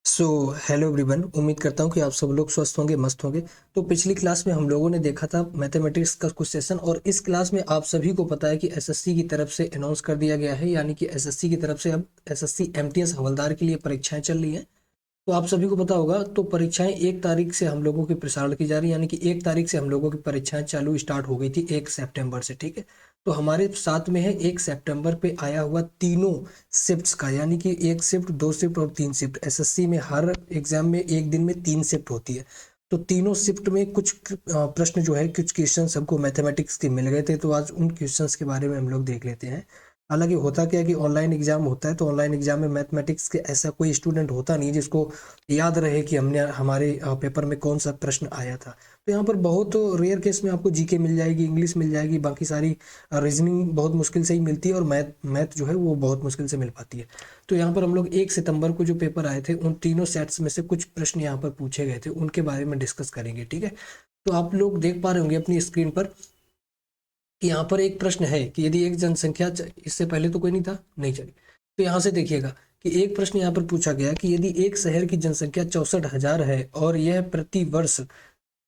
So hello everyone, उम्मीद करता हूँ कि आप सब लोग स्वस्थ होंगे, मस्त होंगे। तो पिछली क्लास में हम लोगों ने देखा था मैथमेटिक्स का कुछ सेशन, और इस क्लास में आप सभी को पता है कि एसएससी की तरफ से अनाउंस कर दिया गया है, यानी कि एसएससी की तरफ से अब एसएससी एमटीएस हवलदार के लिए परीक्षाएं चल रही हैं। तो आप सभी को पता होगा, तो परीक्षाएं 1 तारीख से हम लोगों की प्रसारण की जा रही है, यानी कि 1 तारीख से हम लोगों की परीक्षाएं चालू स्टार्ट हो गई थी 1 सितंबर से। ठीक है, तो हमारे साथ में है 1 सितंबर पे आया हुआ तीनों शिफ्ट्स का, यानी कि 1 शिफ्ट, 2 शिफ्ट और 3 शिफ्ट। एसएससी में हर एग्जाम में एक दिन में 3 शिफ्ट होती है। तो तीनों शिफ्ट में कुछ प्रश्न जो है, कुछ क्वेश्चन हमको मैथमेटिक्स के मिल गए थे, तो आज उन क्वेश्चंस के बारे में हम लोग देख लेते हैं। हालांकि होता क्या है कि ऑनलाइन एग्जाम होता है, तो ऑनलाइन एग्जाम में मैथमेटिक्स के ऐसा कोई स्टूडेंट होता नहीं जिसको याद रहे कि हमने हमारे पेपर में कौन सा प्रश्न आया था। तो यहाँ पर बहुत रेयर केस में आपको जीके मिल जाएगी, इंग्लिश मिल जाएगी, बाकी सारी रीजनिंग बहुत मुश्किल से ही मिलती है, और मैथ जो है वो बहुत मुश्किल से मिल पाती है। तो यहाँ पर हम लोग 1 सितंबर को जो पेपर आए थे, उन तीनों सेट्स में से कुछ प्रश्न यहाँ पर पूछे गए थे, उनके बारे में डिस्कस करेंगे। ठीक है, तो आप लोग देख पा रहे होंगे अपनी स्क्रीन पर कि यहाँ पर एक प्रश्न है कि यदि एक जनसंख्या, इससे पहले तो कोई नहीं था, नहीं चलिए, तो यहाँ से देखिएगा कि एक प्रश्न यहाँ पर पूछा गया कि यदि एक शहर की जनसंख्या 64,000 है और यह प्रति वर्ष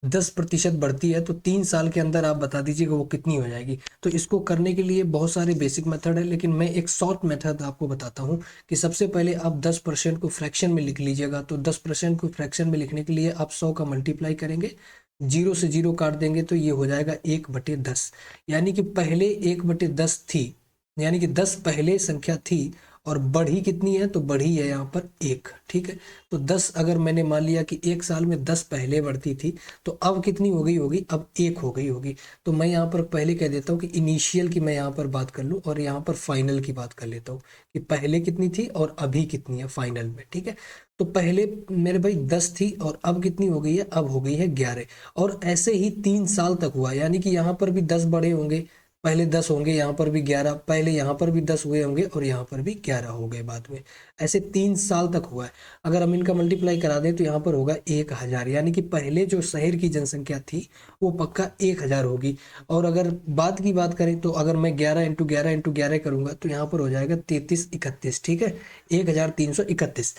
10% बढ़ती है, तो 3 साल के अंदर आप बता दीजिए कि वो कितनी हो जाएगी। तो इसको करने के लिए बहुत सारे बेसिक मेथड है, लेकिन मैं एक शॉर्ट मेथड आपको बताता हूँ कि सबसे पहले आप 10% को फ्रैक्शन में लिख लीजिएगा। तो 10% को फ्रैक्शन में लिखने के लिए आप 100 का मल्टीप्लाई करेंगे, 0 से 0 काट देंगे, तो ये हो जाएगा 1/10। यानी कि पहले 1/10 थी, यानी कि 10 पहले संख्या थी, और बढ़ी कितनी है, तो बढ़ी है यहाँ पर 1। ठीक है, तो 10 अगर मैंने मान लिया कि 1 साल में 10 पहले बढ़ती थी, तो अब कितनी हो गई होगी, अब 1 हो गई होगी। तो मैं यहाँ पर पहले कह देता हूँ कि इनिशियल की मैं यहाँ पर बात कर लूँ, और यहाँ पर फाइनल की बात कर लेता हूँ कि पहले कितनी थी और अभी कितनी है फाइनल में। ठीक है, तो पहले मेरे भाई 10 थी, और अब कितनी हो गई है, अब हो गई है 11। और ऐसे ही 3 साल तक हुआ, यानी कि यहाँ पर भी 10 बड़े होंगे, पहले 10 होंगे, यहाँ पर भी 11, पहले यहाँ पर भी 10 हुए होंगे, और यहाँ पर भी 11 हो गए बाद में। ऐसे 3 साल तक हुआ है। अगर हम इनका मल्टीप्लाई करा दें तो यहाँ पर होगा 1000, यानी कि पहले जो शहर की जनसंख्या थी वो पक्का 1000 होगी। और अगर बाद की बात करें, तो अगर मैं 11 × 11 × 11 करूंगा, तो यहाँ पर हो जाएगा 3331। ठीक है, 1331।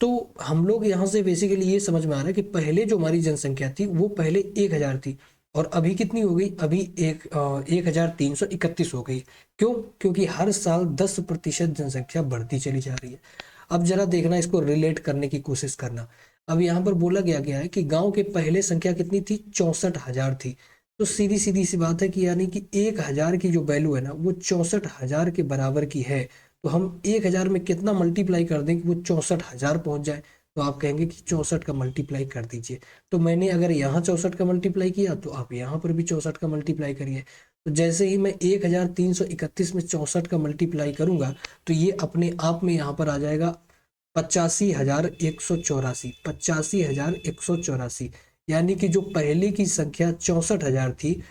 तो हम लोग यहाँ से बेसिकली ये समझ में आ रहा है कि पहले जो हमारी जनसंख्या थी वो पहले 1000 थी, और अभी कितनी हो गई, अभी 1331 हो गई। क्यों? क्योंकि हर साल 10% जनसंख्या बढ़ती चली जा रही है। अब जरा देखना, इसको रिलेट करने की कोशिश करना। अब यहाँ पर बोला गया है कि गांव के पहले संख्या कितनी थी, 64,000 थी। तो सीधी सीधी सी बात है कि यानी कि 1000 की जो वैल्यू है ना, वो 64,000 के बराबर की है। तो हम 1000 में कितना मल्टीप्लाई कर दें कि वो 64,000 पहुंच जाए। तो आप कहेंगे कि 64 का मल्टीप्लाई कर दीजिए। तो मैंने अगर यहाँ 64 का मल्टीप्लाई किया, तो आप यहाँ पर भी 64 का मल्टीप्लाई करिए। तो जैसे ही मैं 1331 में 64 का मल्टीप्लाई करूंगा, तो ये अपने आप में यहाँ पर आ जाएगा 85,184। 85,184, यानी कि जो पहले की संख्या 64,000 थी,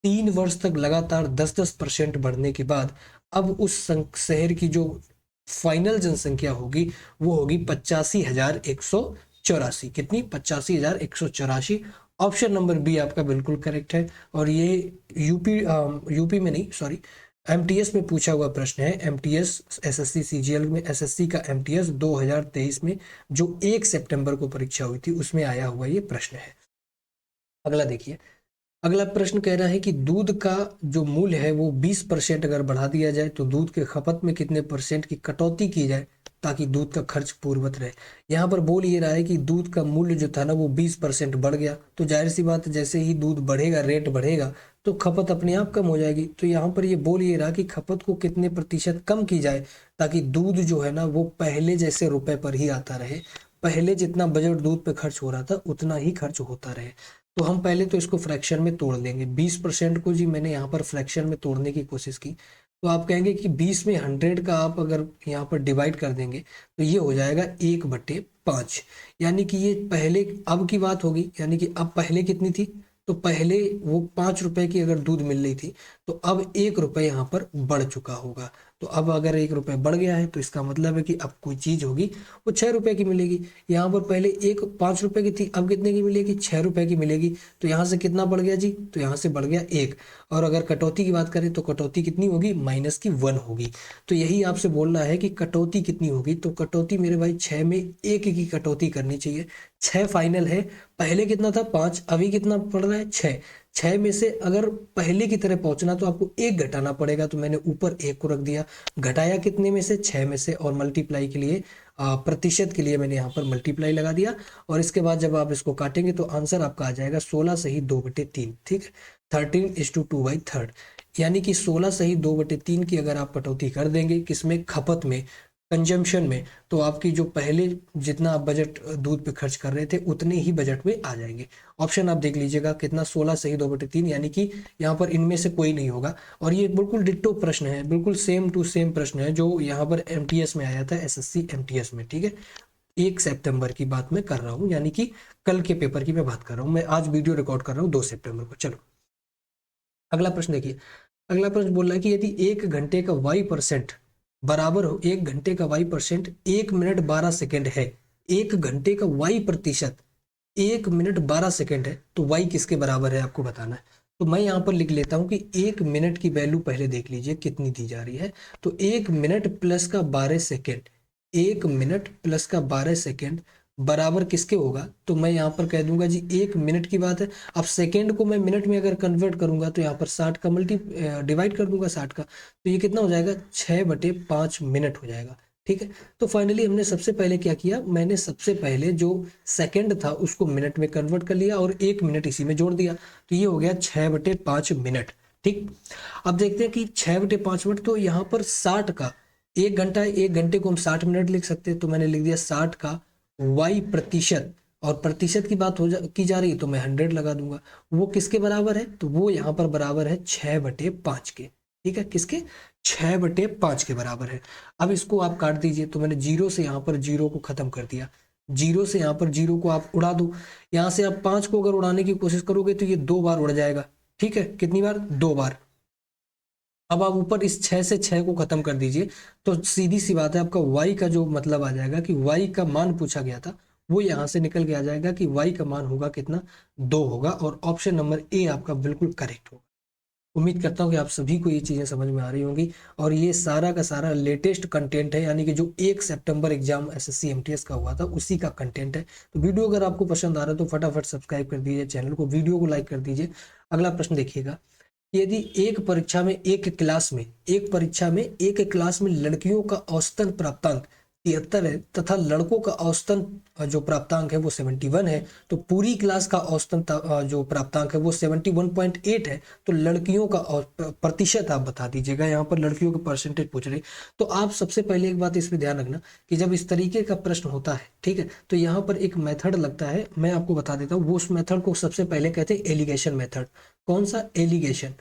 3 वर्ष तक लगातार 10-10% बढ़ने के बाद अब उस शहर की जो फाइनल जनसंख्या होगी वो होगी 85,184। कितनी? 85,184। ऑप्शन नंबर बी आपका बिल्कुल करेक्ट है। और ये यूपी में नहीं, सॉरी, एमटीएस में पूछा हुआ प्रश्न है। एमटीएस एसएससी सीजीएल में, एसएससी का एमटीएस 2023 में जो 1 सितंबर को परीक्षा हुई थी, उसमें आया हुआ ये प्रश्न है। अगला देखिए, अगला प्रश्न कह रहा है कि दूध का जो मूल्य है वो 20% अगर बढ़ा दिया जाए, तो दूध के खपत में कितने परसेंट की कटौती की जाए ताकि दूध का खर्च पूर्ववत रहे। यहाँ पर बोल ये रहा है कि दूध का मूल्य जो था ना, वो 20% बढ़ गया, तो जाहिर सी बात है, जैसे ही दूध बढ़ेगा, रेट बढ़ेगा, तो खपत अपने आप कम हो जाएगी। तो यहाँ पर ये बोल ये रहा कि खपत को कितने प्रतिशत कम की जाए ताकि दूध जो है ना, वो पहले जैसे रुपए पर ही आता रहे, पहले जितना बजट दूध पे खर्च हो रहा था उतना ही खर्च होता रहे। तो हम पहले तो इसको फ्रैक्शन में तोड़ लेंगे। 20% को जी मैंने यहाँ पर फ्रैक्शन में तोड़ने की कोशिश की, तो आप कहेंगे कि 20 में 100 का आप अगर यहाँ पर डिवाइड कर देंगे, तो ये हो जाएगा 1/5। यानी कि ये पहले, अब की बात होगी, यानी कि अब पहले कितनी थी, तो पहले वो 5 रुपए की अगर दूध मिल रही थी, तो अब 1 रुपए यहाँ पर बढ़ चुका होगा। तो अब अगर 1 रुपये बढ़ गया है तो इसका मतलब है कि अब कोई चीज़ होगी वो 6 रुपये की मिलेगी। यहाँ पर पहले एक 5 रुपये की थी, अब कितने की मिलेगी, 6 रुपये की मिलेगी। तो यहाँ से कितना बढ़ गया जी, तो यहाँ से बढ़ गया 1। और अगर कटौती की बात करें तो कटौती कितनी होगी, -1 होगी। तो यही आपसे बोलना है कि कटौती कितनी होगी। तो कटौती मेरे भाई 6 में 1 की कटौती करनी चाहिए। 6 फाइनल है, पहले कितना था 5, अभी कितना पड़ रहा है 6। 6 में से अगर पहले की तरह पहुंचना तो आपको 1 घटाना पड़ेगा, तो मैंने ऊपर 1 को रख दिया। घटाया कितने में से, 6 में से, और मल्टीप्लाई के लिए प्रतिशत के लिए मैंने यहाँ पर मल्टीप्लाई लगा दिया। और इसके बाद जब आप इसको काटेंगे तो आंसर आपका आ जाएगा 16 सही 2/3। ठीक है, 13:2/3, यानी कि 16 सही 2/3 की अगर आप कटौती कर देंगे किसमें, खपत में, कंजम्पशन में, तो आपकी जो पहले जितना आप बजट दूध पे खर्च कर रहे थे उतने ही बजट में आ जाएंगे। ऑप्शन आप देख लीजिएगा कितना, 16 सही 2/3, यानी कि यहाँ पर इनमें से कोई नहीं होगा। और ये बिल्कुल डिट्टो प्रश्न है, बिल्कुल सेम टू सेम प्रश्न है जो यहाँ पर एमटीएस में आया था, एसएससी एमटीएस में। ठीक है, 1 सितंबर की बात मैं कर रहा हूँ, यानी कि कल के पेपर की मैं बात कर रहा हूँ। मैं आज वीडियो रिकॉर्ड कर रहा हूँ 2 सितंबर को। चलो अगला प्रश्न देखिए। अगला प्रश्न बोल रहा है कि यदि 1 घंटे का y% बराबर हो, 1 घंटे का y% 1 मिनट 12 सेकेंड है, 1 घंटे का y% 1 मिनट 12 सेकेंड है, तो y किसके बराबर है आपको बताना है। तो मैं यहाँ पर लिख लेता हूँ कि 1 मिनट की वैल्यू पहले देख लीजिए कितनी दी जा रही है। तो 1 मिनट प्लस का 12 सेकेंड, 1 मिनट प्लस का 12 सेकेंड बराबर किसके होगा। तो मैं यहाँ पर कह दूंगा जी 1 मिनट की बात है। अब सेकेंड को मैं मिनट में अगर कन्वर्ट करूंगा तो यहाँ पर 60 का डिवाइड कर दूंगा 60 का, तो ये कितना हो जाएगा, 6/5 मिनट हो जाएगा। ठीक है, तो फाइनली हमने सबसे पहले क्या किया, मैंने सबसे पहले जो सेकेंड था उसको मिनट में कन्वर्ट कर लिया और 1 मिनट इसी में जोड़ दिया, तो ये हो गया 6/5 मिनट। ठीक, अब देखते हैं कि 6/5 मिनट, तो यहाँ पर 60 का, 1 घंटा है, 1 घंटे को हम 60 मिनट लिख सकते हैं, तो मैंने लिख दिया 60 का y%, और प्रतिशत की बात की जा रही है तो मैं 100 लगा दूंगा। वो किसके बराबर है, तो वो यहाँ पर बराबर है 6/5 के। ठीक है, किसके, 6/5 के बराबर है। अब इसको आप काट दीजिए, तो मैंने जीरो से यहाँ पर जीरो को खत्म कर दिया, जीरो से यहाँ पर जीरो को आप उड़ा दो। यहाँ से आप 5 को अगर उड़ाने की कोशिश करोगे तो ये 2 बार उड़ जाएगा। ठीक है, कितनी बार, 2 बार। अब आप ऊपर इस 6 से 6 को खत्म कर दीजिए, तो सीधी सी बात है आपका y का जो मतलब आ जाएगा कि y का मान पूछा गया था वो यहाँ से निकल के आ जाएगा कि y का मान होगा कितना, 2 होगा। और ऑप्शन नंबर ए आपका बिल्कुल करेक्ट होगा। उम्मीद करता हूँ कि आप सभी को ये चीज़ें समझ में आ रही होंगी। और ये सारा का सारा लेटेस्ट कंटेंट है, यानी कि जो 1 सितंबर एग्जाम एसएससी एमटीएस का हुआ था उसी का कंटेंट है। तो वीडियो अगर आपको पसंद आ रहा है तो फटाफट सब्सक्राइब कर दीजिए चैनल को, वीडियो को लाइक कर दीजिए। अगला प्रश्न देखिएगा, यदि एक परीक्षा में एक क्लास में लड़कियों का औसतन प्राप्तांक 73 है तथा लड़कों का औसतन जो प्राप्तांक है वो 71 है, तो पूरी क्लास का औसतन जो प्राप्तांक है वो 71.8 है, तो लड़कियों का प्रतिशत आप बता दीजिएगा। यहाँ पर लड़कियों का परसेंटेज पूछ रहे। तो आप सबसे पहले एक बात इसमें ध्यान रखना कि जब इस तरीके का प्रश्न होता है, ठीक है, तो यहाँ पर एक मेथड लगता है, मैं आपको बता देता हूँ। वो उस मेथड को सबसे पहले कहते हैं एलिगेशन मेथड। कौन सा, एलिगेशन।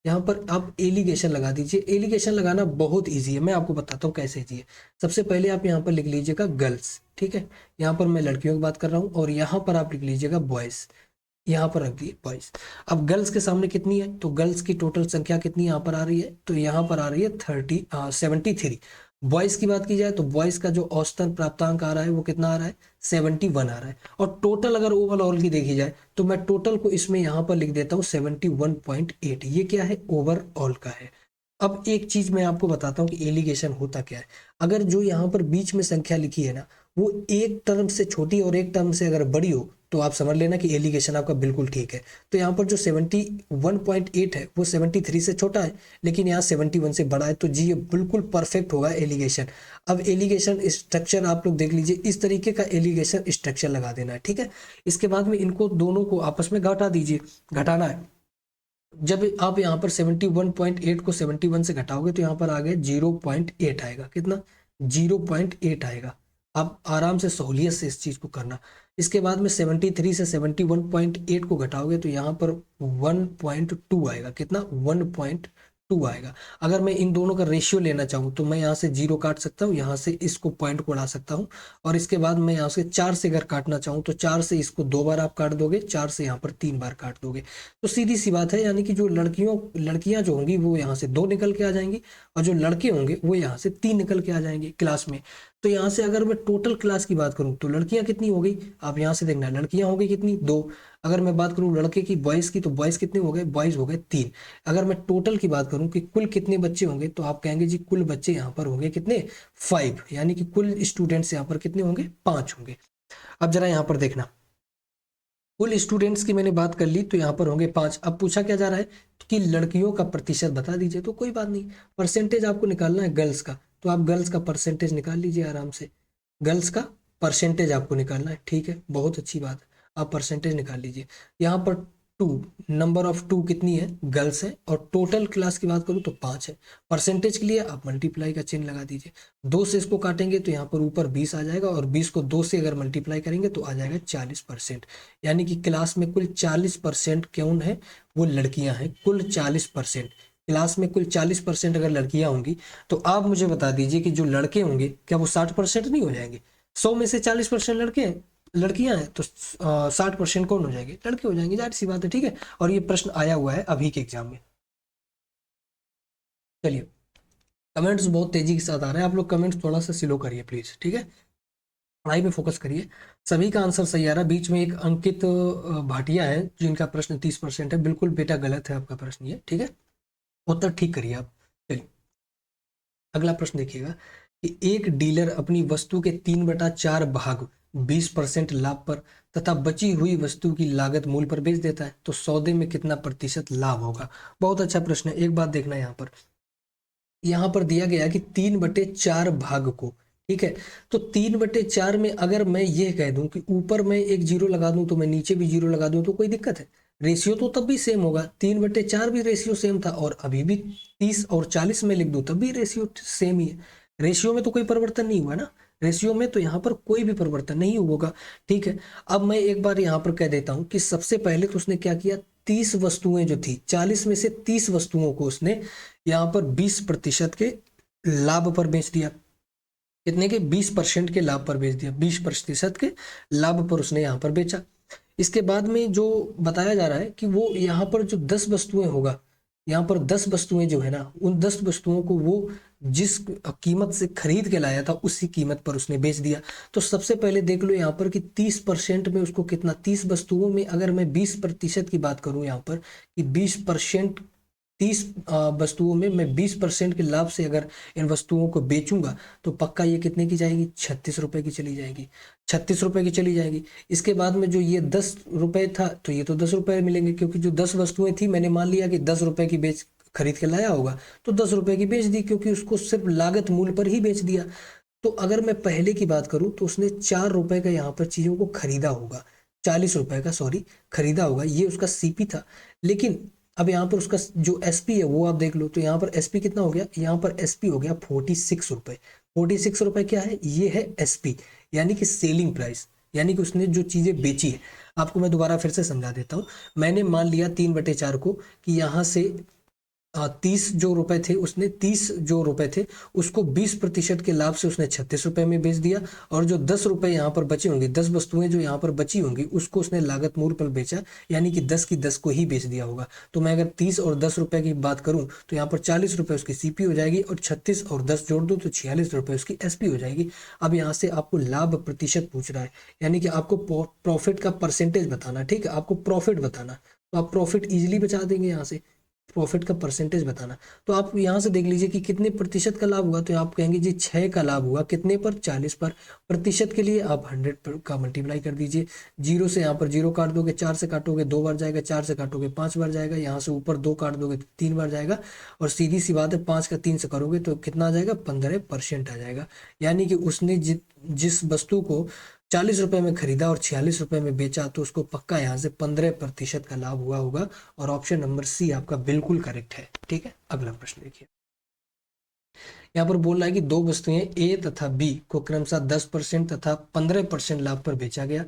यहाँ पर आप एलिगेशन लगा दीजिए। एलिगेशन लगाना बहुत इजी है, मैं आपको बताता हूँ कैसे इजी है। सबसे पहले आप यहाँ पर लिख लीजिएगा गर्ल्स। ठीक है, यहाँ पर मैं लड़कियों की बात कर रहा हूँ, और यहाँ पर आप लिख लीजिएगा बॉयज, यहाँ पर रख दिए बॉयज। अब गर्ल्स के सामने कितनी है, तो गर्ल्स की टोटल संख्या कितनी यहाँ पर आ रही है, तो यहाँ पर आ रही है 73। बॉयज की बात की जाए तो बॉयज का जो औसतन प्राप्तांक आ रहा है वो कितना आ रहा है, 71 आ रहा है। और टोटल अगर ओवरऑल की देखी जाए तो मैं टोटल को इसमें यहाँ पर लिख देता हूँ 71.8, ये क्या है, ओवरऑल का है। अब एक चीज मैं आपको बताता हूँ कि एलिगेशन होता क्या है। अगर जो यहाँ पर बीच में संख्या लिखी है ना वो एक टर्म से छोटी और एक टर्म से अगर बड़ी हो तो आप समझ लेना कि एलिगेशन आपका बिल्कुल ठीक है। तो यहाँ पर जो 71.8 है वो 73 से छोटा है, लेकिन यहाँ 71 से बड़ा है, तो जी ये बिल्कुल परफेक्ट होगा एलिगेशन। अब एलिगेशन स्ट्रक्चर आप लोग देख लीजिए, इस तरीके का एलिगेशन स्ट्रक्चर लगा देना है। ठीक है, इसके बाद में इनको दोनों को आपस में घटा दीजिए, घटाना है। जब आप यहाँ पर 71.8 को 71 से घटाओगे तो यहाँ पर आ गया 0.8 आएगा, कितना, 0.8 आएगा। आप आराम से सहूलियत से इस चीज को करना। इसके बाद में 73 से 71.8 को घटाओगे तो यहाँ पर 1.2 आएगा, कितना, 1.2 2 आएगा। अगर मैं इन दोनों का रेशियो लेना चाहूँ तो मैं यहाँ से 0 काट सकता हूँ, यहाँ से इसको पॉइंट को उड़ा सकता हूँ, और इसके बाद मैं यहाँ से 4 से अगर काटना चाहूँ तो 4 से इसको 2 बार आप काट दोगे, 4 से यहाँ पर 3 बार काट दोगे। तो सीधी सी बात है, यानी कि जो लड़कियां जो होंगी वो यहाँ से 2 निकल के आ जाएंगी, और जो लड़के होंगे वो यहाँ से 3 निकल के आ जाएंगे क्लास में। तो यहाँ से अगर मैं टोटल क्लास की बात करूँ तो लड़कियां कितनी हो गई, आप यहाँ से देखना, लड़कियां हो गई कितनी, 2। अगर मैं बात करूँ लड़के की, बॉयज़ की, तो बॉयज़ कितने हो गए, बॉयज़ हो गए 3। अगर मैं टोटल की बात करूँ कि कुल कितने बच्चे होंगे, तो आप कहेंगे जी कुल बच्चे यहाँ पर होंगे कितने, 5, यानी कि कुल स्टूडेंट्स यहाँ पर कितने होंगे, 5 होंगे। अब जरा यहाँ पर देखना, कुल स्टूडेंट्स की मैंने बात कर ली तो यहाँ पर होंगे 5। अब पूछा क्या जा रहा है कि लड़कियों का प्रतिशत बता दीजिए, तो कोई बात नहीं, परसेंटेज आपको निकालना है गर्ल्स का, तो आप गर्ल्स का परसेंटेज निकाल लीजिए आराम से। गर्ल्स का परसेंटेज आपको निकालना है, ठीक है, बहुत अच्छी बात है, आप परसेंटेज निकाल लीजिए। यहाँ पर 2, नंबर ऑफ 2 कितनी है, गर्ल्स है, और टोटल क्लास की बात करूँ तो 5 है। परसेंटेज के लिए आप मल्टीप्लाई का चिन्ह लगा दीजिए, 2 से इसको काटेंगे तो यहाँ पर ऊपर 20 आ जाएगा, और 20 को 2 से अगर मल्टीप्लाई करेंगे तो आ जाएगा 40%। यानी कि क्लास में कुल 40% कौन है, वो लड़कियां हैं, कुल 40%। क्लास में कुल 40% अगर लड़कियां होंगी तो आप मुझे बता दीजिए कि जो लड़के होंगे क्या वो 60% नहीं हो जाएंगे। 100 में से 40% लड़के हैं, लड़कियां हैं, तो 60% कौन हो जाएंगे, लड़के हो जाएंगे, जाहिर सी बात है, ठीक है। और ये प्रश्न आया हुआ है अभी के एग्जाम में। चलिए, कमेंट्स बहुत तेजी के साथ आ रहे हैं, आप लोग कमेंट्स थोड़ा सा स्लो करिए प्लीज, ठीक है, पढ़ाई पे फोकस करिए। सभी का आंसर सही आ रहा है, बीच में एक अंकित भाटिया है जिनका प्रश्न 30% है, बिल्कुल बेटा गलत है आपका प्रश्न ये, ठीक है, उत्तर ठीक करिए आप। चलिए अगला प्रश्न देखिएगा कि एक डीलर अपनी वस्तु के 3/4 भाग 20% लाभ पर तथा बची हुई वस्तु की लागत मूल्य पर बेच देता है, तो सौदे में कितना प्रतिशत लाभ होगा। बहुत अच्छा प्रश्न है, एक बात देखना यहाँ पर दिया गया कि 3/4 भाग को, ठीक है, तो 3/4 में अगर मैं ये कह दूं कि ऊपर मैं एक जीरो लगा दूं तो मैं नीचे भी जीरो लगा दूं तो कोई दिक्कत है, रेशियो तो तब भी सेम होगा, 3/4 भी रेशियो सेम था, और अभी भी 30 और 40 में लिख दूं तब भी रेशियो सेम ही है, रेशियो में तो कोई परिवर्तन नहीं हुआ ना, रेशियो में तो यहाँ पर कोई भी परिवर्तन नहीं होगा, ठीक है। अब मैं एक बार यहाँ पर कह देता हूँ कि सबसे पहले तो उसने क्या किया, 30 वस्तुएं जो थी, 40 में से 30 वस्तुओं को उसने यहाँ पर 20% के लाभ पर बेच दिया, कितने के, 20% के लाभ पर बेच दिया, 20% के लाभ पर उसने यहाँ पर बेचा। इसके बाद में जो बताया जा रहा है कि वो यहाँ पर जो 10 वस्तुएं होगा, यहाँ पर 10 वस्तुएं जो है ना, उन 10 वस्तुओं को वो जिस कीमत से खरीद के लाया था उसी कीमत पर उसने बेच दिया। तो सबसे पहले देख लो यहाँ पर कि 30% में उसको कितना, 30 वस्तुओं में अगर मैं 20% की बात करूं यहाँ पर कि 20%, 30 वस्तुओं में मैं 20% के लाभ से अगर इन वस्तुओं को बेचूंगा तो पक्का ये कितने की जाएगी, 36 रुपए की चली जाएगी, 36 रुपए की चली जाएगी। इसके बाद में जो ये 10 रुपए था तो ये तो 10 रुपए मिलेंगे, क्योंकि जो 10 वस्तुएं थी मैंने मान लिया कि 10 रुपए की बेच खरीद के लाया होगा तो 10 रुपए की बेच दी, क्योंकि उसको सिर्फ लागत मूल्य पर ही बेच दिया। तो अगर मैं पहले की बात करूं तो उसने 4 रुपए का यहाँ पर चीजों को खरीदा होगा, 40 रुपए का, सॉरी, खरीदा होगा, ये उसका सीपी था। लेकिन अब यहाँ पर उसका जो एसपी है वो आप देख लो, तो यहाँ पर एसपी कितना हो गया, यहाँ पर एसपी हो गया 46 रुपए। 46 रुपए क्या है, ये है एसपी, यानी कि सेलिंग प्राइस, यानी कि उसने जो चीजें बेची है। आपको मैं दोबारा फिर से समझा देता हूँ, मैंने मान लिया 3/4 को कि यहाँ से 30 जो रुपए थे, उसने 30 जो रुपए थे उसको 20% के लाभ से उसने 36 रुपए में बेच दिया, और जो 10 रुपए यहाँ पर बचे होंगे, 10 वस्तुएं जो यहाँ पर बची होंगी उसको उसने लागत मूल्य पर बेचा, यानी कि 10 की 10 को ही बेच दिया होगा। तो मैं अगर 30 और 10 रुपए की बात करूं तो यहाँ पर 40 रुपए उसकी सीपी हो जाएगी, और 36 और 10 जोड़ दो तो 46 रुपए उसकी एसपी हो जाएगी। अब यहाँ से आपको लाभ प्रतिशत पूछ रहा है, यानी कि आपको प्रॉफिट का परसेंटेज बताना, ठीक है, आपको प्रॉफिट बताना, तो आप प्रॉफिट इजिली बचा देंगे, यहाँ से प्रॉफिट का परसेंटेज बताना। तो आप यहाँ से देख लीजिए कि कितने प्रतिशत का लाभ हुआ, तो आप कहेंगे जी 6 का लाभ हुआ, कितने पर, 40 पर। प्रतिशत के लिए आप 100 का मल्टीप्लाई कर दीजिए, 0 से यहाँ पर 0 काट दोगे, 4 से काटोगे 2 बार जाएगा, 4 से काटोगे 5 बार जाएगा, यहाँ से ऊपर 2 काट दोगे तो 3 बार जाएगा, और सीधी सी बात है 5 का 3 से करोगे तो कितना आ जाएगा, 15% आ जाएगा। यानी कि उसने जिस वस्तु को 40 रुपए में खरीदा और 46 रुपए में बेचा, तो उसको पक्का यहाँ से 15% का लाभ हुआ होगा, और ऑप्शन नंबर सी आपका बिल्कुल करेक्ट है, ठीक है। अगला प्रश्न देखिए, यहाँ पर बोल रहा है कि दो वस्तुएं ए तथा बी को क्रमशः 10% तथा 15% लाभ पर बेचा गया,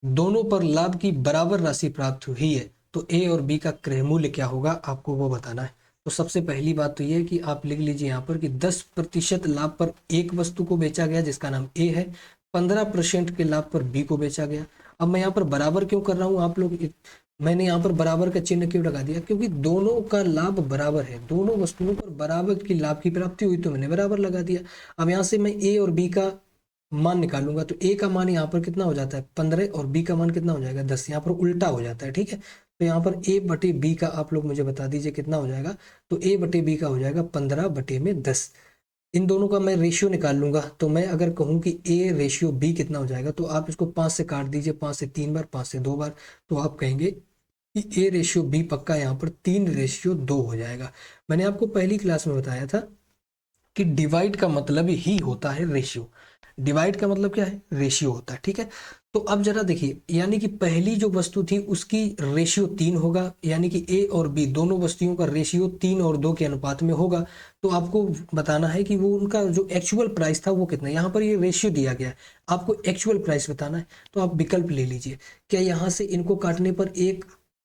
दोनों पर लाभ की बराबर राशि प्राप्त हुई है, तो ए और बी का क्रय मूल्य क्या होगा, आपको वो बताना है। तो तो सबसे पहली बात तो ये है कि आप लिख लीजिए यहाँ पर कि 10% लाभ पर एक वस्तु को बेचा गया जिसका नाम ए है, 15% के लाभ पर बी को बेचा गया। अब मैं यहाँ पर बराबर क्यों कर रहा हूँ, आप लोग मैंने यहाँ पर बराबर का चिन्ह क्यों लगा दिया, क्योंकि दोनों का लाभ बराबर है, दोनों वस्तुओं पर बराबर की लाभ की प्राप्ति हुई तो मैंने बराबर लगा दिया। अब यहाँ से मैं ए और बी का मान निकालूंगा तो ए का मान यहाँ पर कितना हो जाता है 15 और बी का मान कितना हो जाएगा 10, यहाँ पर उल्टा हो जाता है। ठीक है, तो यहाँ पर ए बटे बी का आप लोग मुझे बता दीजिए कितना हो जाएगा। तो ए बटे बी का हो जाएगा 15/10। इन दोनों का मैं रेशियो निकाल लूंगा, तो मैं अगर कहूँ कि ए रेशियो बी कितना हो जाएगा, तो आप इसको 5 से काट दीजिए, 5 से 3 बार, 5 से 2 बार, तो आप कहेंगे कि ए रेशियो बी पक्का यहाँ पर 3/2 हो जाएगा। मैंने आपको पहली क्लास में बताया था कि डिवाइड का मतलब ही होता है रेशियो, डिवाइड का मतलब क्या है, रेशियो होता है। ठीक है, तो अब जरा देखिए, यानी कि पहली जो वस्तु थी उसकी रेशियो 3 होगा, यानी कि ए और बी दोनों वस्तुओं का रेशियो 3 और 2 के अनुपात में होगा। तो आपको बताना है कि वो उनका जो एक्चुअल प्राइस था वो कितना है। यहाँ पर ये रेशियो दिया गया है, आपको एक्चुअल प्राइस बताना है, तो आप विकल्प ले लीजिए। क्या यहाँ से इनको काटने पर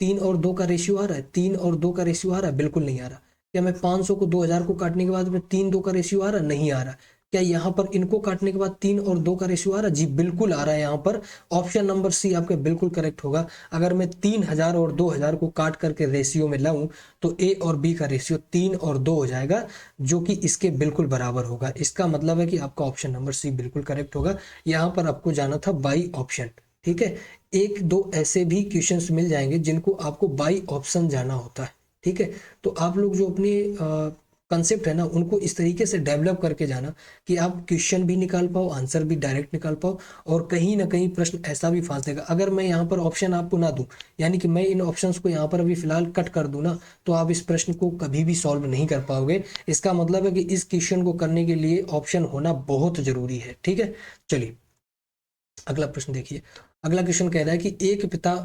3 और 2 का रेशियो आ रहा है, 3 और 2 का रेशियो आ रहा है, बिल्कुल नहीं आ रहा। क्या मैं 500 को 2000 को काटने के बाद में 3-2 का रेशियो आ रहा है, नहीं आ रहा। क्या यहाँ पर इनको काटने के बाद 3 और 2 का रेशियो आ रहा है, जी बिल्कुल आ रहा है। यहाँ पर ऑप्शन नंबर सी आपका बिल्कुल करेक्ट होगा। अगर मैं 3000 और 2000 को काट करके रेशियो में लाऊं तो ए और बी का रेशियो 3 और 2 हो जाएगा, जो कि इसके बिल्कुल बराबर होगा। इसका मतलब है कि आपका ऑप्शन नंबर सी बिल्कुल करेक्ट होगा। यहाँ पर आपको जाना था बाई ऑप्शन। ठीक है, एक दो ऐसे भी क्वेश्चंस मिल जाएंगे जिनको आपको बाई ऑप्शन जाना होता है। ठीक है, तो आप लोग जो अपने कंसेप्ट है ना उनको इस तरीके से डेवलप करके जाना कि आप क्वेश्चन भी निकाल पाओ, आंसर भी डायरेक्ट निकाल पाओ, और कहीं ना कहीं प्रश्न ऐसा भी फंस देगा। अगर मैं यहाँ पर ऑप्शन आपको ना दूं, यानी कि मैं इन ऑप्शंस को यहाँ पर अभी फिलहाल कट कर दूं ना, तो आप इस प्रश्न को कभी भी सॉल्व नहीं कर पाओगे। इसका मतलब है कि इस क्वेश्चन को करने के लिए ऑप्शन होना बहुत जरूरी है। ठीक है, चलिए अगला प्रश्न देखिए। अगला क्वेश्चन कह रहा है कि एक पिता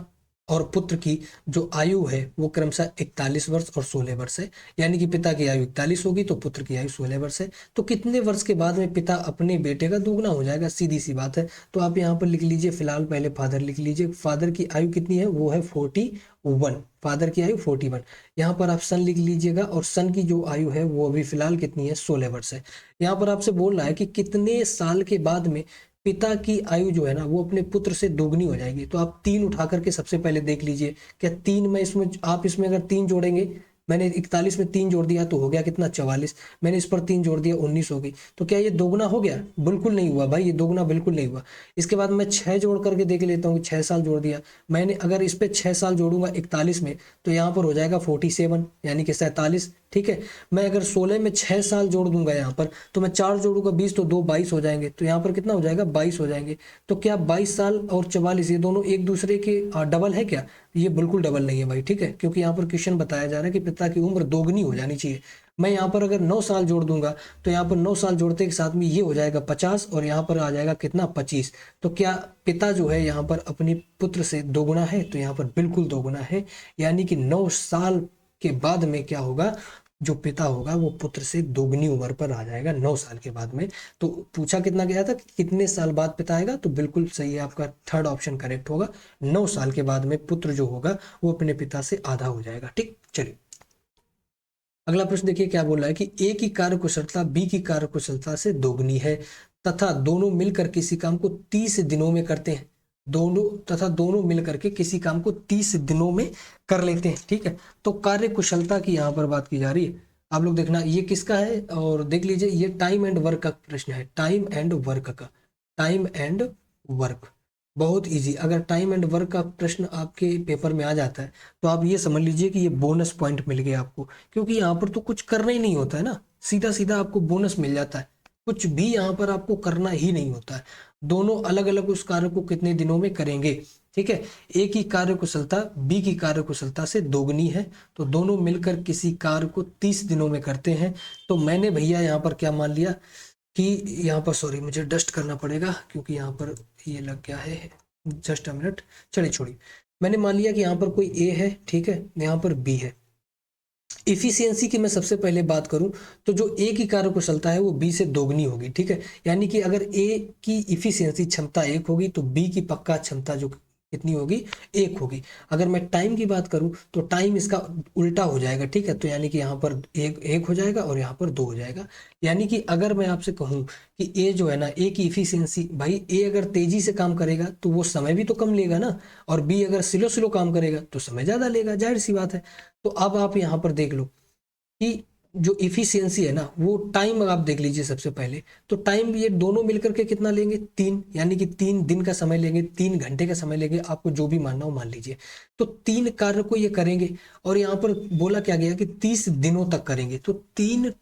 और पुत्र की जो आयु है वो क्रमशः 41 वर्ष और 16 वर्ष है, यानी कि पिता की आयु 41 होगी तो पुत्र की आयु 16 वर्ष है। तो कितने वर्ष के बाद में पिता अपने बेटे का दोगुना हो जाएगा, सीधी सी बात है। तो आप यहाँ पर लिख लीजिए, फिलहाल पहले फादर लिख लीजिए। फादर की आयु कितनी है, वो है 41, फादर की आयु 41। यहाँ पर आप सन लिख लीजिएगा, और सन की जो आयु है वो अभी फिलहाल कितनी है, 16 वर्ष है। यहाँ पर आपसे बोल रहा है कि कितने साल के बाद में पिता की आयु जो है ना वो अपने पुत्र से दोगुनी हो जाएगी। तो आप 3 उठा करके सबसे पहले देख लीजिए, क्या 3 में इसमें आप इसमें अगर 3 जोड़ेंगे, मैंने 41 में 3 जोड़ दिया तो हो गया कितना 44, मैंने इस पर 3 जोड़ दिया 19 हो गई। तो क्या ये दोगुना हो गया, बिल्कुल नहीं हुआ भाई, ये दोगुना बिल्कुल नहीं हुआ। इसके बाद मैं 6 जोड़ करके देख लेता हूँ, 6 साल जोड़ दिया मैंने, अगर इस पे 6 साल जोड़ूंगा 41 में तो यहाँ पर हो जाएगा 47, यानी कि 47। ठीक है, मैं अगर 16 में 6 साल जोड़ दूंगा यहाँ पर, तो मैं 4 जोड़ूंगा 20 तो 2 22 हो जाएंगे, तो यहाँ पर कितना हो जाएगा 22 हो जाएंगे। तो क्या 22 साल और 44 ये दोनों एक दूसरे के डबल है क्या, ये बिल्कुल डबल नहीं है भाई। ठीक है, क्योंकि यहाँ पर क्वेश्चन बताया जा रहा है कि पिता की उम्र दोगुनी हो जानी चाहिए। मैं यहाँ पर अगर 9 साल जोड़ दूंगा तो यहाँ पर 9 साल जोड़ते के साथ में ये हो जाएगा 50, और यहाँ पर आ जाएगा कितना 25। तो क्या पिता जो है यहाँ पर अपनी पुत्र से दोगुना है, तो यहाँ पर बिल्कुल दोगुना है, यानी कि 9 साल के बाद में क्या होगा, जो पिता होगा वो पुत्र से दोगुनी उम्र पर आ जाएगा 9 साल के बाद में। तो पूछा कितना गया था कि कितने साल बाद पिता आएगा, तो बिल्कुल सही है, आपका थर्ड ऑप्शन करेक्ट होगा। 9 साल के बाद में पुत्र जो होगा वो अपने पिता से आधा हो जाएगा। ठीक, चलिए अगला प्रश्न देखिए क्या बोल रहा है कि ए की कार्य कुशलता बी की कार्य कुशलता से दोगुनी है तथा दोनों मिलकर किसी काम को 30 दिनों में करते हैं, दोनों मिलकर के किसी काम को 30 दिनों में कर लेते हैं। ठीक है, तो कार्य कुशलता की यहाँ पर बात की जा रही है। आप लोग देखना ये किसका है, और देख लीजिए ये टाइम एंड वर्क का प्रश्न है, टाइम एंड वर्क का, टाइम एंड वर्क बहुत इजी। अगर टाइम एंड वर्क का प्रश्न आपके पेपर में आ जाता है तो आप ये समझ लीजिए कि ये बोनस पॉइंट मिल गया आपको, क्योंकि यहाँ पर तो कुछ करना ही नहीं होता है ना, सीधा सीधा आपको बोनस मिल जाता है, कुछ भी यहाँ पर आपको करना ही नहीं होता है। दोनों अलग अलग उस कार्य को कितने दिनों में करेंगे। ठीक है, ए की कार्य कुशलता बी की कार्य कुशलता से दोगुनी है, तो दोनों मिलकर किसी कार्य को 30 दिनों में करते हैं। तो मैंने भैया यहाँ पर क्या मान लिया कि यहाँ पर, सॉरी मुझे डस्ट करना पड़ेगा क्योंकि यहाँ पर ये लग गया है, जस्ट अ मिनट, चलिए छोड़िए। मैंने मान लिया कि यहाँ पर कोई ए है, ठीक है, यहाँ पर बी है। इफिशियंसी की मैं सबसे पहले बात करूं तो जो ए की कार्य कुशलता है वो बी से दोगुनी होगी। ठीक है, यानी कि अगर ए की इफिशियंसी क्षमता 1 होगी तो बी की पक्का क्षमता जो कितनी होगी, 1 होगी। अगर मैं टाइम की बात करूं तो टाइम इसका उल्टा हो जाएगा, ठीक है। तो यानी कि यहाँ पर एक हो जाएगा और यहाँ पर 2 हो जाएगा। यानी कि अगर मैं आपसे कहूं कि ए जो है ना, ए की इफिशियंसी, भाई ए अगर तेजी से काम करेगा तो वो समय भी तो कम लेगा ना, और बी अगर स्लो स्लो काम करेगा तो समय ज्यादा लेगा, जाहिर सी बात है। तो अब आप यहाँ पर देख लो कि जो इफिशियंसी है ना, वो टाइम आप देख लीजिए सबसे पहले। तो टाइम ये दोनों मिलकर के कितना लेंगे, 3, यानी कि 3 दिन का समय लेंगे, 3 घंटे का समय लेंगे, आपको जो भी मानना हो मान लीजिए। तो 3 कार्य को ये करेंगे, और यहाँ पर बोला क्या गया कि 30 दिनों तक करेंगे। तो 3,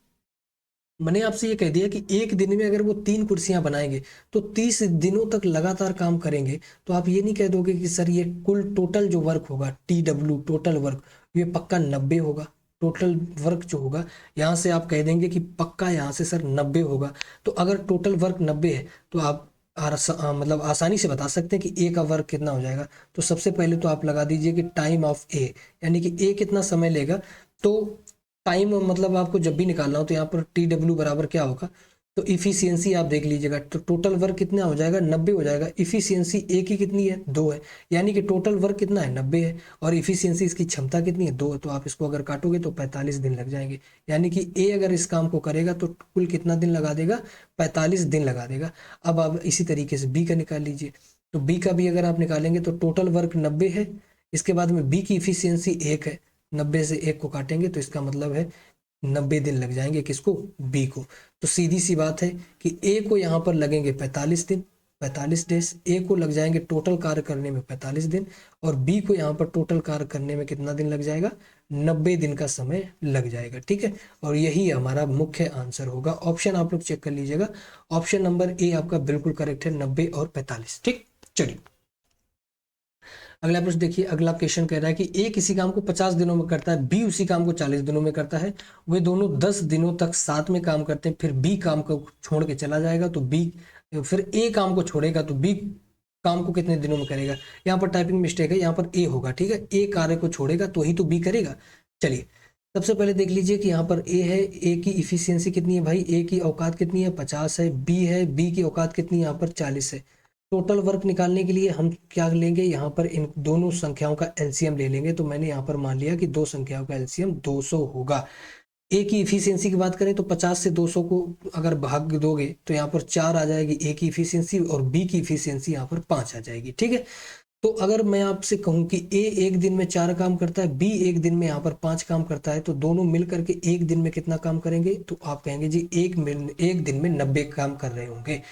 मैंने आपसे ये कह दिया कि एक दिन में अगर वो 3 कुर्सियां बनाएंगे तो 30 दिनों तक लगातार काम करेंगे। तो आप ये नहीं कह दोगे कि सर ये कुल टोटल जो वर्क होगा, TW टोटल वर्क, ये पक्का 90 होगा। टोटल वर्क जो होगा, यहाँ से आप कह देंगे कि पक्का यहाँ से सर 90 होगा। तो अगर टोटल वर्क 90 है तो आप मतलब आसानी से बता सकते हैं कि ए का वर्क कितना हो जाएगा। तो सबसे पहले तो आप लगा दीजिए कि टाइम ऑफ ए, यानी कि ए कितना समय लेगा। तो टाइम मतलब आपको जब भी निकालना हो तो यहाँ पर TW बराबर क्या होगा, तो इफिशियंसी आप देख लीजिएगा। तो टोटल वर्क कितना हो जाएगा, 90 हो जाएगा। इफिशियंसी ए की कितनी है, 2 है, यानी कि टोटल वर्क कितना है, 90 है, और इफिशियंसी इसकी क्षमता कितनी है, 2 है। तो आप इसको अगर काटोगे तो 45 दिन लग जाएंगे। यानी कि ए अगर इस काम को करेगा तो कुल कितना दिन लगा देगा, 45 दिन लगा देगा। अब आप इसी तरीके से बी का निकाल लीजिए। तो बी का भी अगर आप निकालेंगे तो टोटल वर्क 90 है, इसके बाद में बी की इफिशियंसी 1 है, 90 से 1 को काटेंगे तो इसका मतलब है 90 दिन लग जाएंगे, किसको, बी को। तो सीधी सी बात है कि ए को यहाँ पर लगेंगे 45 दिन, 45 डेज। ए को लग जाएंगे टोटल कार्य करने में 45 दिन, और बी को यहाँ पर टोटल कार्य करने में कितना दिन लग जाएगा, 90 दिन का समय लग जाएगा, ठीक है। और यही हमारा मुख्य आंसर होगा। ऑप्शन आप लोग चेक कर लीजिएगा, ऑप्शन नंबर ए आपका बिल्कुल करेक्ट है, 90 और 45, ठीक। चलिए अगला प्रश्न देखिए। अगला क्वेश्चन कह रहा है कि ए किसी काम को 50 दिनों में करता है, बी उसी काम को 40 दिनों में करता है। वे दोनों 10 दिनों तक साथ में काम करते हैं, फिर बी काम को छोड़ के चला जाएगा तो बी, फिर ए काम को छोड़ेगा तो बी काम को कितने दिनों में करेगा। यहाँ पर टाइपिंग मिस्टेक है, यहाँ पर ए होगा, ठीक है। ए कार्य को छोड़ेगा तो ही तो बी करेगा। चलिए सबसे पहले देख लीजिए कि यहाँ पर ए है, ए की इफिशियंसी कितनी है भाई, ए की औकात कितनी है, 50 है। बी है, बी की औकात कितनी है, यहाँ पर 40 है। टोटल वर्क निकालने के लिए हम क्या लेंगे, यहाँ पर इन दोनों संख्याओं का एलसीएम ले लेंगे। तो मैंने यहाँ पर मान लिया कि दो संख्याओं का एलसीएम 200 होगा। ए की इफिशियंसी की बात करें तो 50 से 200 को अगर भाग दोगे तो यहाँ पर 4 आ जाएगी ए की इफिशियंसी, और बी की इफिशियंसी यहाँ पर 5 आ जाएगी, ठीक है। तो अगर मैं आपसे कहूं कि ए एक दिन में 4 काम करता है, बी एक दिन में यहाँ पर 5 काम करता है, तो दोनों मिलकर के एक दिन में कितना काम करेंगे, तो आप कहेंगे जी एक दिन में 90 काम कर रहे होंगे।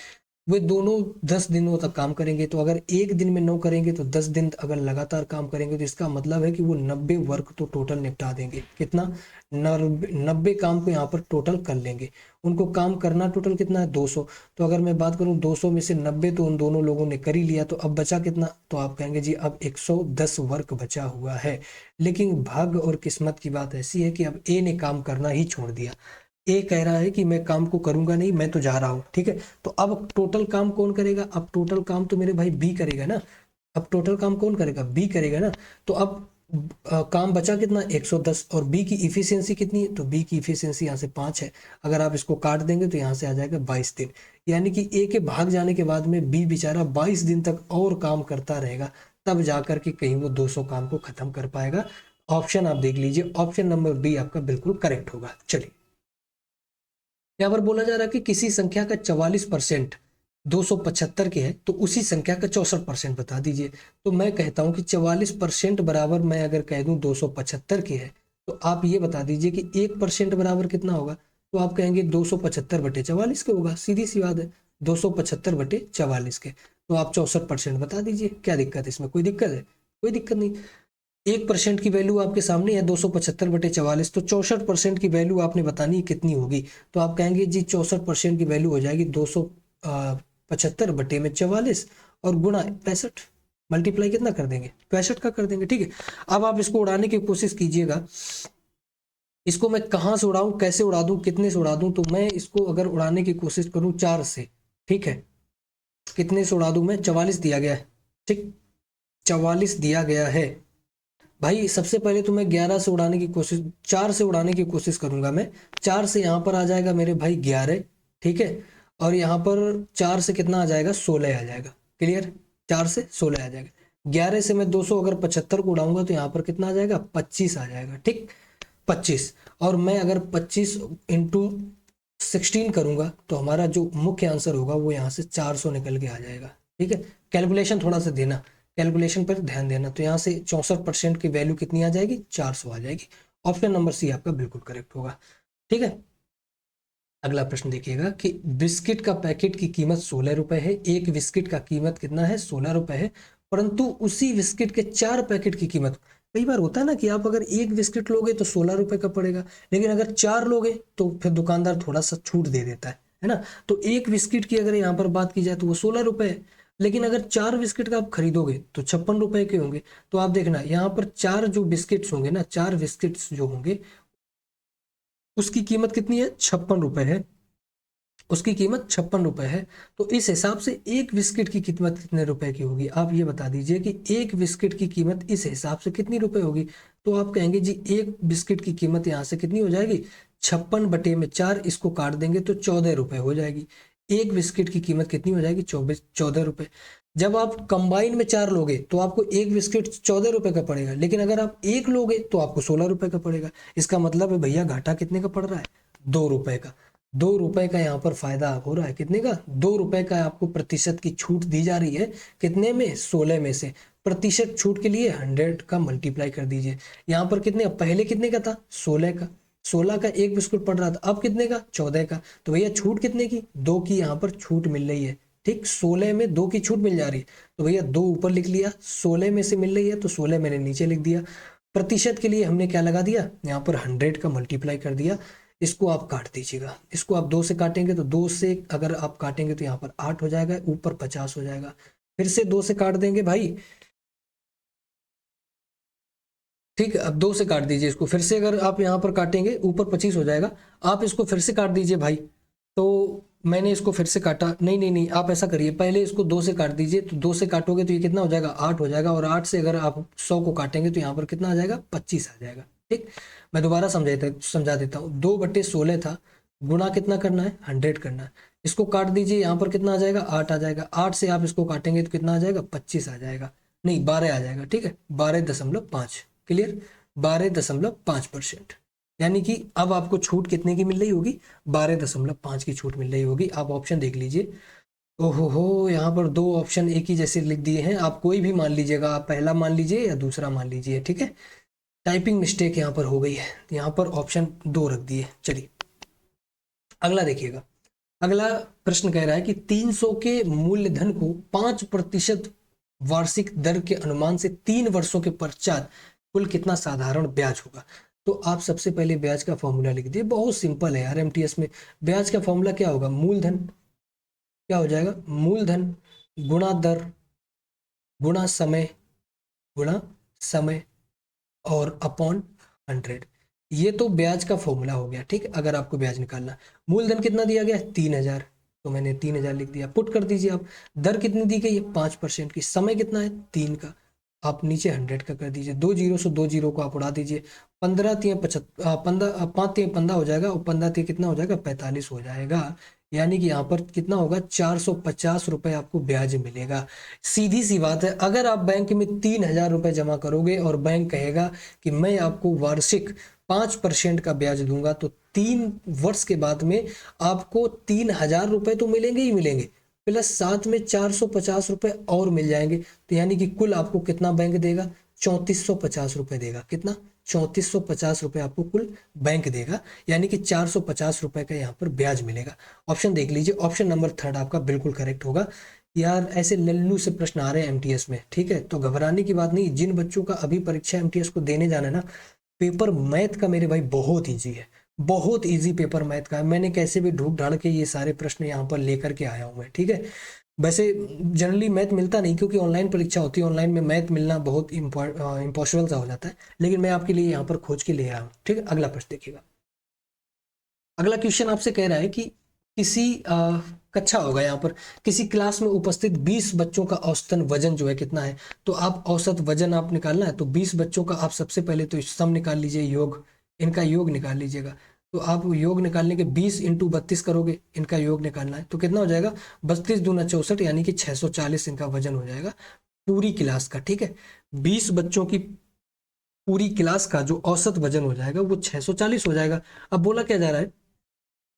वे दोनों 10 दिनों तक काम करेंगे। तो अगर एक दिन में 9 करेंगे तो 10 दिन अगर लगातार काम करेंगे तो इसका मतलब है कि वो 90 वर्क तो टोटल निपटा देंगे। कितना, 90 काम को यहाँ पर टोटल कर लेंगे। उनको काम करना टोटल कितना है, 200। तो अगर मैं बात करूं 200 में से 90 तो उन दोनों लोगों ने कर ही लिया, तो अब बचा कितना, तो आप कहेंगे जी अब 110 वर्क बचा हुआ है। लेकिन भाग्य और किस्मत की बात ऐसी है कि अब ए ने काम करना ही छोड़ दिया। ए कह रहा है कि मैं काम को करूंगा नहीं, मैं तो जा रहा हूं, ठीक है। तो अब टोटल काम कौन करेगा, अब टोटल काम तो मेरे भाई बी करेगा ना। अब टोटल काम कौन करेगा, बी करेगा ना। तो अब काम बचा कितना, 110, और बी की इफिशियंसी कितनी है, तो बी की इफिशियंसी यहाँ से 5 है। अगर आप इसको काट देंगे तो यहाँ से आ जाएगा 22 दिन। यानी कि ए के भाग जाने के बाद में बी बेचारा 22 दिन तक और काम करता रहेगा, तब जाकर के कहीं वो 200 काम को खत्म कर पाएगा। ऑप्शन आप देख लीजिए, ऑप्शन नंबर बी आपका बिल्कुल करेक्ट होगा। चलिए यहाँ पर बोला जा रहा है कि किसी संख्या का 44% 275 के है, तो उसी संख्या का 64% बता दीजिए। तो मैं कहता हूं कि 44% बराबर मैं अगर कह दूं 275 के है, तो आप ये बता दीजिए कि 1% बराबर कितना होगा। तो आप कहेंगे 275/44 के होगा, सीधी सी बात है, 275/44 के। तो आप 64% बता दीजिए, क्या दिक्कत है इसमें, कोई दिक्कत है, कोई दिक्कत नहीं। 1% की वैल्यू आपके सामने है, 275/44, तो 64% की वैल्यू आपने बतानी है कितनी होगी। तो आप कहेंगे जी 64% की वैल्यू हो जाएगी 275/44 और गुणा 65, मल्टीप्लाई कितना कर देंगे, 65 का कर देंगे, ठीक है। अब आप इसको उड़ाने की कोशिश कीजिएगा। इसको मैं कहाँ से उड़ाऊं, कैसे उड़ा दूं, कितने से उड़ा दूं। तो मैं इसको अगर उड़ाने की कोशिश करूं 4 से, ठीक है, कितने से उड़ा दूं मैं, 44 दिया गया है, ठीक, 44 दिया गया है भाई। सबसे पहले तो मैं 11 से उड़ाने की कोशिश, 4 से उड़ाने की कोशिश करूंगा मैं। 4 से यहाँ पर आ जाएगा मेरे भाई 11, ठीक है। और यहाँ पर 4 से कितना आ जाएगा, 16 आ जाएगा, क्लियर, 4 से 16 आ जाएगा। 11 से मैं 200 अगर 75 को उड़ाऊंगा तो यहाँ पर कितना आ जाएगा, 25 आ जाएगा, ठीक, 25। और मैं अगर 25 इंटू 16 करूंगा तो हमारा जो मुख्य आंसर होगा वो यहाँ से 400 निकल के आ जाएगा, ठीक है। कैलकुलेशन थोड़ा सा देना, कैलकुलेशन पर ध्यान देना। तो यहाँ से 64% की वैल्यू कितनी आ जाएगी, 400 आ जाएगी। ऑप्शन नंबर सी आपका बिल्कुल करेक्ट होगा, ठीक है। अगला प्रश्न देखिएगा कि बिस्किट का पैकेट की कीमत 16 रुपए है। एक बिस्किट का कीमत कितना है, 16 रुपए है, परंतु उसी बिस्किट के 4 पैकेट की कीमत, कई बार होता है ना कि आप अगर एक बिस्किट लोगे तो 16 रुपए का पड़ेगा, लेकिन अगर 4 लोगे तो फिर दुकानदार थोड़ा सा छूट दे देता है ना। तो एक बिस्किट की अगर यहाँ पर बात की जाए तो वो 16 रुपए है, लेकिन अगर 4 बिस्किट का आप खरीदोगे तो 56 रुपए के होंगे। तो आप देखना यहाँ पर 4 जो बिस्किट्स होंगे ना, 4 बिस्किट्स जो होंगे उसकी कीमत कितनी है, 56 रुपए है, उसकी कीमत 56 रुपए है। तो इस हिसाब से एक बिस्किट की कीमत कितने रुपए की होगी, आप ये बता दीजिए कि एक बिस्किट की कीमत इस हिसाब से कितनी रुपए होगी। तो आप कहेंगे जी एक बिस्किट की कीमत यहाँ से कितनी हो जाएगी, 56/4, इसको काट देंगे तो 14 रुपए हो जाएगी। एक बिस्किट की कीमत कितनी हो जाएगी, 14 रुपए। जब आप कंबाइन में 4 लोगे तो आपको एक बिस्किट 14 रुपए का पड़ेगा, लेकिन अगर आप एक लोगे तो आपको 16 रुपए का पड़ेगा। इसका मतलब है भैया घाटा कितने का पड़ रहा है, 2 रुपए का। 2 रुपए का यहाँ पर फायदा हो रहा है, कितने का, 2 रुपए का आपको प्रतिशत की छूट दी जा रही है, कितने में, 16 में से। प्रतिशत छूट के लिए 100 का मल्टीप्लाई कर दीजिए। यहाँ पर कितने, पहले कितने का था, 16 का, 16 का एक बिस्कुट पड़ रहा था, अब कितने का, 14 का। तो भैया छूट कितने की, 2 की यहाँ पर छूट मिल रही है, ठीक, 16 में 2 की छूट मिल जा रही है। तो भैया 2 ऊपर लिख लिया, 16 में से मिल रही है तो 16 मैंने नीचे लिख दिया। प्रतिशत के लिए हमने क्या लगा दिया, यहाँ पर 100 का मल्टीप्लाई कर दिया। इसको आप काट दीजिएगा, इसको आप 2 से काटेंगे तो 2 से अगर आप काटेंगे तो यहाँ पर 8 हो जाएगा, ऊपर 50 हो जाएगा। फिर से 2 से काट देंगे भाई, ठीक है। अब 2 से काट दीजिए इसको, फिर से अगर आप यहाँ पर काटेंगे ऊपर 25 हो जाएगा। आप इसको फिर से काट दीजिए भाई। तो मैंने इसको फिर से काटा, नहीं नहीं नहीं, आप ऐसा करिए, पहले इसको 2 से काट दीजिए। तो 2 से काटोगे तो ये कितना हो जाएगा, 8 हो जाएगा। और 8 से अगर आप 100 को काटेंगे तो यहाँ पर कितना आ जाएगा, 25 आ जाएगा, ठीक। मैं दोबारा समझा देता हूँ। 2/16 था, गुणा कितना करना है, 100 करना है। इसको काट दीजिए, यहाँ पर कितना आ जाएगा, 8 आ जाएगा। 8 से आप इसको काटेंगे तो कितना आ जाएगा, 25 आ जाएगा, नहीं 12 आ जाएगा, ठीक है, 12.5। क्लियर, 12.5%। यानी कि अब आपको छूट कितने की मिल रही होगी, 12.5 की छूट मिल रही होगी। आप ऑप्शन देख लीजिए। ओहो हो, यहाँ पर 2 ऑप्शन एक ही जैसे लिख दिए हैं। आप कोई भी मान लीजिएगा, आप पहला मान लीजिए या दूसरा मान लीजिए, ठीक है। टाइपिंग मिस्टेक यहाँ पर हो गई है, यहाँ पर ऑप्शन 2 रख दिए। चलिए अगला देखिएगा। अगला प्रश्न कह रहा है कि 300 के मूलधन को 5% वार्षिक दर के अनुमान से 3 वर्षों के पश्चात कुल कितना साधारण ब्याज होगा। तो आप सबसे पहले ब्याज का फॉर्मूला लिख दिए, बहुत सिंपल है यार। एमटीएस में ब्याज का फॉर्मूला क्या होगा, मूलधन क्या हो जाएगा, मूलधन गुणा दर गुणा समय गुणा समय और अपॉन 100। ये तो ब्याज का फॉर्मूला हो गया, ठीक है। अगर आपको ब्याज निकालना, मूलधन कितना दिया गया है, 3000, तो मैंने 3000 लिख दिया। पुट कर दीजिए आप। दर कितनी दी गई है, 5% की। समय कितना है, 3 का। आप नीचे 100 का कर दीजिए। 2 जीरो से 2 जीरो को आप उड़ा दीजिए। 15 तिया 75, 15 5 तिया 15 हो जाएगा, और 15 तिया कितना हो जाएगा, 45 हो जाएगा। यानी कि यहाँ पर कितना होगा, 450 रुपए आपको ब्याज मिलेगा। सीधी सी बात है, अगर आप बैंक में 3000 रुपए जमा करोगे और बैंक कहेगा कि मैं आपको वार्षिक 5% का ब्याज दूंगा, तो 3 वर्ष के बाद में आपको 3000 रुपए तो मिलेंगे ही मिलेंगे, प्लस साथ में 450 रुपए और मिल जाएंगे। तो यानी कि कुल आपको कितना बैंक देगा, 3450 रुपए देगा। कितना, 3450 रुपए आपको कुल बैंक देगा। यानी कि 450 रुपए का यहाँ पर ब्याज मिलेगा। ऑप्शन देख लीजिए, ऑप्शन नंबर 3 आपका बिल्कुल करेक्ट होगा। यार ऐसे लल्लू से प्रश्न आ रहे हैं एमटीएस में, ठीक है, तो घबराने की बात नहीं। जिन बच्चों का अभी परीक्षा एमटीएस को देने जाना है ना, पेपर मैथ का मेरे भाई बहुत ईजी है, बहुत ईजी पेपर मैथ का है। मैंने कैसे भी ढूंढ ढाड़ के ये सारे प्रश्न यहाँ पर लेकर के आया हूँ मैं, ठीक है। वैसे जनरली मैथ मिलता नहीं, क्योंकि ऑनलाइन परीक्षा होती है, ऑनलाइन में मैथ मिलना बहुत इम्पॉसिबल सा हो जाता है, लेकिन मैं आपके लिए यहाँ पर खोज के ले आया हूँ, ठीक है। अगला प्रश्न देखिएगा। अगला क्वेश्चन आपसे कह रहा है कि किसी कक्षा होगा यहाँ पर, किसी क्लास में उपस्थित 20 बच्चों का औसतन वजन जो है कितना है। तो आप औसत वजन आप निकालना है, तो 20 बच्चों का आप सबसे पहले तो सम निकाल लीजिए, योग, इनका योग निकाल लीजिएगा। तो आप योग निकालने के 20 इंटू 32 करोगे, इनका योग निकालना है, तो कितना हो जाएगा, 32 दूना 64, यानी कि 640 इनका वजन हो जाएगा। पूरी क्लास का, ठीक है, 20 बच्चों की पूरी क्लास का जो औसत वजन हो जाएगा वो 640 हो जाएगा। अब बोला क्या जा रहा है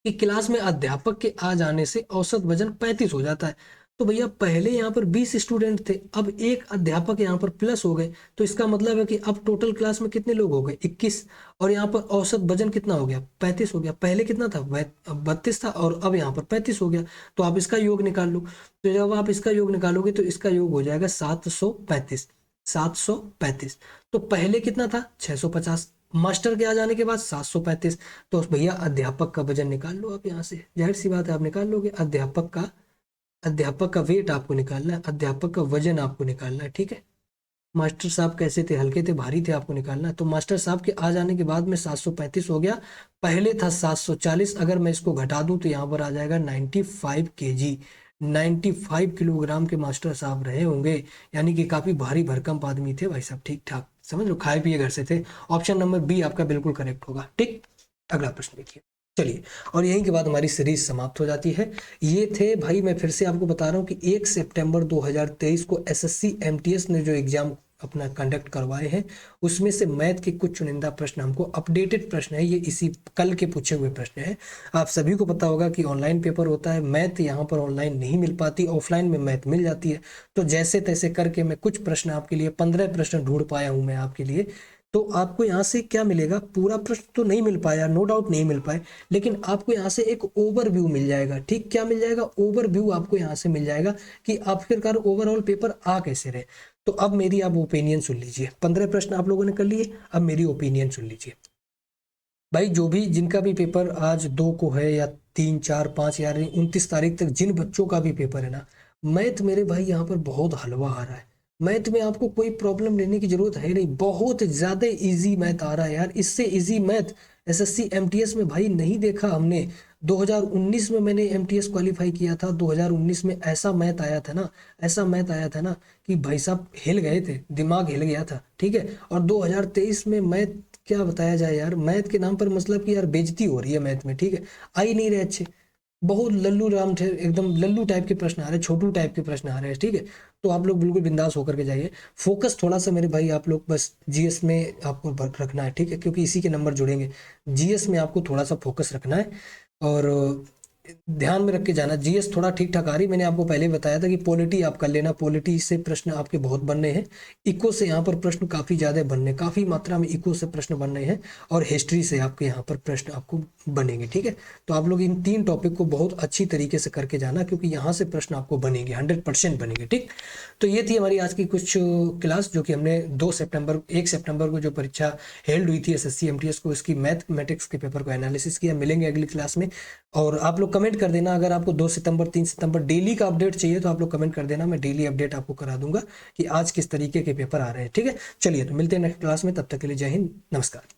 कि क्लास में अध्यापक के आ जाने से औसत वजन 35 हो जाता है। तो भैया पहले यहाँ पर 20 स्टूडेंट थे, अब एक अध्यापक यहाँ पर प्लस हो गए, तो इसका मतलब है कि अब टोटल क्लास में कितने लोग हो गए, 21। और यहाँ पर औसत वजन कितना हो गया, 35 हो गया। पहले कितना था, 32 था, और अब यहाँ पर 35 हो गया। तो आप इसका योग निकाल लो। तो जब आप इसका योग निकालोगे तो इसका योग हो जाएगा 735। 735। तो पहले कितना था, 650। मास्टर के आ जाने के बाद 735। तो भैया अध्यापक का वजन निकाल लो आप यहाँ से, जाहिर सी बात है आप निकाल लोगे। अध्यापक का वेट आपको निकालना है, अध्यापक का वजन आपको निकालना है, ठीक है। मास्टर साहब कैसे थे, हल्के थे, भारी थे, आपको निकालना है। तो मास्टर साहब के आ जाने के बाद में 735 हो गया, पहले था 740। अगर मैं इसको घटा दूं तो यहाँ पर आ जाएगा 95 kg। 95 किलोग्राम के मास्टर साहब रहे होंगे, यानी कि काफी भारी भरकम आदमी थे भाई साहब, ठीक ठाक, समझ लो, खाए पिए घर से थे। ऑप्शन नंबर बी आपका बिल्कुल करेक्ट होगा, ठीक। अगला प्रश्न देखिए, चलिए। और यहीं के बाद हमारी सीरीज समाप्त हो जाती है। ये थे भाई, मैं फिर से आपको बता रहा हूँ कि 1 सितंबर 2023 को एसएससी एमटीएस ने जो एग्जाम अपना कंडक्ट करवाए हैं, उसमें से मैथ के कुछ चुनिंदा प्रश्न हमको, अपडेटेड प्रश्न है ये, इसी कल के पूछे हुए प्रश्न है। आप सभी को पता होगा कि ऑनलाइन पेपर होता है, मैथ यहाँ पर ऑनलाइन नहीं मिल पाती, ऑफलाइन में मैथ मिल जाती है। तो जैसे तैसे करके मैं कुछ प्रश्न आपके लिए, 15 प्रश्न ढूंढ पाया हूँ मैं आपके लिए। तो आपको यहाँ से क्या मिलेगा, पूरा प्रश्न तो नहीं मिल पाया, नो डाउट नहीं मिल पाए, लेकिन आपको यहाँ से एक ओवरव्यू मिल जाएगा, ठीक। क्या मिल जाएगा, ओवरव्यू आपको यहाँ से मिल जाएगा कि आखिरकार ओवरऑल पेपर आ कैसे रहे। तो अब मेरी आप ओपिनियन सुन लीजिए, 15 प्रश्न आप लोगों ने कर लिए, अब मेरी ओपिनियन सुन लीजिए। भाई जो भी, जिनका भी पेपर आज 2 को है, या 3, 4, 5, या 29 तारीख तक जिन बच्चों का भी पेपर है ना, मैथ मेरे भाई यहाँ पर बहुत हलवा आ रहा है। मैथ में आपको कोई प्रॉब्लम लेने की जरूरत है नहीं, बहुत ज्यादा इजी मैथ आ रहा है यार। इससे इजी मैथ एसएससी एमटीएस में भाई नहीं देखा हमने। 2019 में मैंने एमटीएस क्वालिफाई किया था, 2019 में ऐसा मैथ आया था ना, ऐसा मैथ आया था ना कि भाई साहब हिल गए थे, दिमाग हिल गया था, ठीक है। और 2023 में मैथ, क्या बताया जाए यार, मैथ के नाम पर मतलब कि यार बेइज्जती हो रही है मैथ में, ठीक है। आ ही नहीं रहे अच्छे, बहुत लल्लू राम थे, एकदम लल्लू टाइप के प्रश्न आ रहे हैं, छोटू टाइप के प्रश्न आ रहे हैं, ठीक है। तो आप लोग बिल्कुल बिंदास होकर के जाइए। फोकस थोड़ा सा मेरे भाई, आप लोग बस जीएस में आपको रखना है, ठीक है, क्योंकि इसी के नंबर जुड़ेंगे। जीएस में आपको थोड़ा सा फोकस रखना है, और ध्यान में रख के जाना। जीएस थोड़ा ठीक ठाक आ रही, मैंने आपको पहले बताया था कि पॉलिटी आप कर लेना, पॉलिटी से प्रश्न आपके बहुत बनने हैं। इको से यहाँ पर प्रश्न काफी ज्यादा बनने, काफी मात्रा में इको से प्रश्न बन रहे हैं, और हिस्ट्री से आपके यहाँ पर प्रश्न आपको बनेंगे, ठीक है। तो आप लोग इन 3 टॉपिक को बहुत अच्छी तरीके से करके जाना, क्योंकि यहाँ से प्रश्न आपको बनेंगे, 100% बनेंगे, ठीक। तो ये थी हमारी आज की कुछ क्लास, जो कि हमने 1 सितंबर को जो परीक्षा हेल्ड हुई थी एसएससी एमटीएस को, इसकी मैथमेटिक्स के पेपर को एनालिसिस किया। मिलेंगे अगली क्लास में। और आप लोग कमेंट कर देना, अगर आपको 2 सितंबर 3 सितंबर डेली का अपडेट चाहिए तो आप लोग कमेंट कर देना, मैं डेली अपडेट आपको करा दूंगा कि आज किस तरीके के पेपर आ रहे हैं, ठीक है। चलिए, तो मिलते हैं नेक्स्ट क्लास में, तब तक के लिए जय हिंद, नमस्कार।